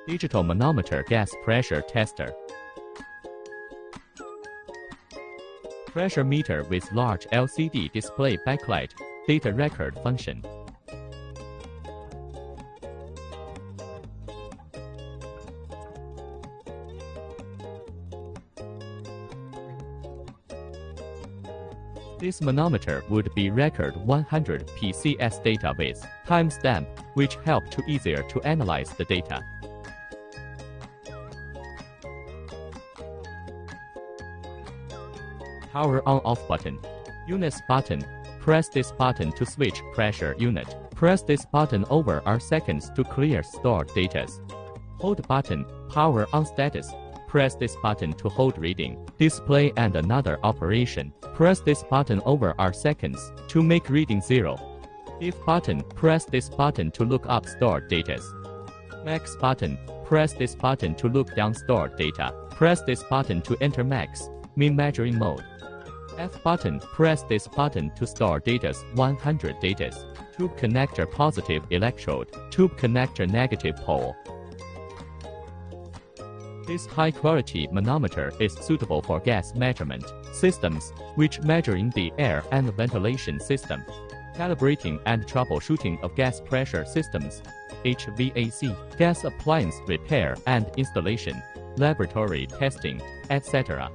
Digital manometer gas pressure tester. Pressure meter with large LCD display backlight, data record function. This manometer would be record 100 PCS data with timestamp, which help to easier to analyze the data. Power on-off button. Units button. Press this button to switch pressure unit. Press this button over R seconds to clear stored data. Hold button. Power on status. Press this button to hold reading, display and another operation. Press this button over R seconds to make reading 0. If button, press this button to look up stored data. Max button, press this button to look down stored data. Press this button to enter max, min measuring mode. F button, press this button to store data 100 data. Tube connector positive electrode, tube connector negative pole. This high-quality manometer is suitable for gas measurement systems, which measuring the air and ventilation system, calibrating and troubleshooting of gas pressure systems, HVAC, gas appliance repair and installation, laboratory testing, etc.